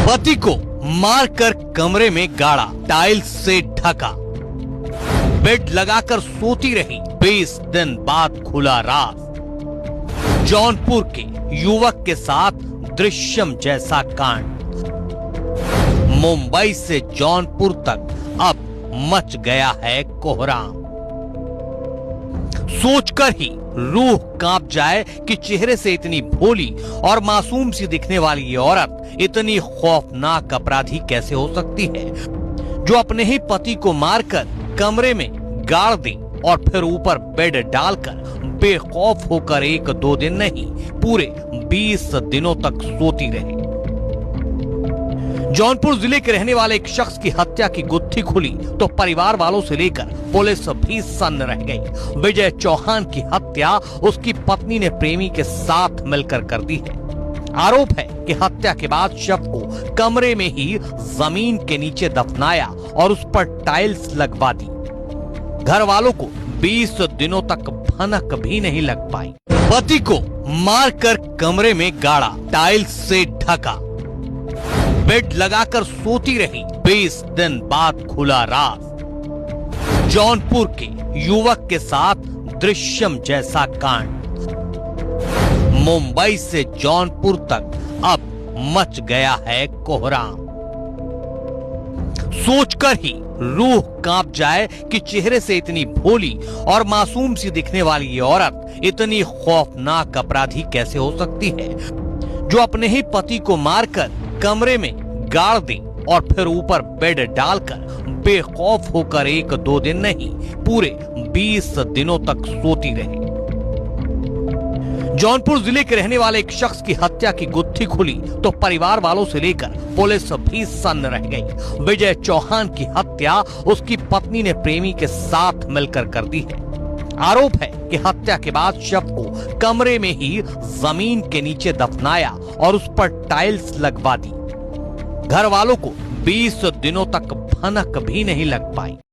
पति को मारकर कमरे में गाड़ा, टाइल्स से ढका, बेड लगाकर सोती रही, 20 दिन बाद खुला राज। जौनपुर के युवक के साथ दृश्यम जैसा कांड। मुंबई से जौनपुर तक अब मच गया है कोहराम। सोचकर ही रूह कांप जाए कि चेहरे से इतनी भोली और मासूम सी दिखने वाली ये औरत इतनी खौफनाक अपराधी कैसे हो सकती है, जो अपने ही पति को मारकर कमरे में गाड़ दे और फिर ऊपर बेड डालकर बेखौफ होकर 1-2 दिन नहीं, पूरे 20 दिनों तक सोती रहे। जौनपुर जिले के रहने वाले एक शख्स की हत्या की गुत्थी खुली तो परिवार वालों से लेकर पुलिस भी सन्न रह गई। विजय चौहान की हत्या उसकी पत्नी ने प्रेमी के साथ मिलकर कर दी है। आरोप है कि हत्या के बाद शव को कमरे में ही जमीन के नीचे दफनाया और उस पर टाइल्स लगवा दी। घर वालों को 20 दिनों तक भनक भी नहीं लग पाई। पति को मारकर कमरे में गाड़ा, टाइल्स से ढका, बेड लगाकर सोती रही, 20 दिन बाद खुला राज। जौनपुर के युवक के साथ दृश्यम जैसा कांड। मुंबई से जौनपुर तक अब मच गया है कोहराम। सोचकर ही रूह कांप जाए कि चेहरे से इतनी भोली और मासूम सी दिखने वाली ये औरत इतनी खौफनाक अपराधी कैसे हो सकती है, जो अपने ही पति को मारकर कमरे में गाड़ दे और फिर ऊपर बेड डालकर बेखौफ होकर 1-2 दिन नहीं, पूरे 20 दिनों तक सोती रहे। जौनपुर जिले के रहने वाले एक शख्स की हत्या की गुत्थी खुली तो परिवार वालों से लेकर पुलिस भी सन्न रह गई। विजय चौहान की हत्या उसकी पत्नी ने प्रेमी के साथ मिलकर कर दी है। आरोप है कि हत्या के बाद शव को कमरे में ही जमीन के नीचे दफनाया और उस पर टाइल्स लगवा दी। घर वालों को 20 दिनों तक भनक भी नहीं लग पाई।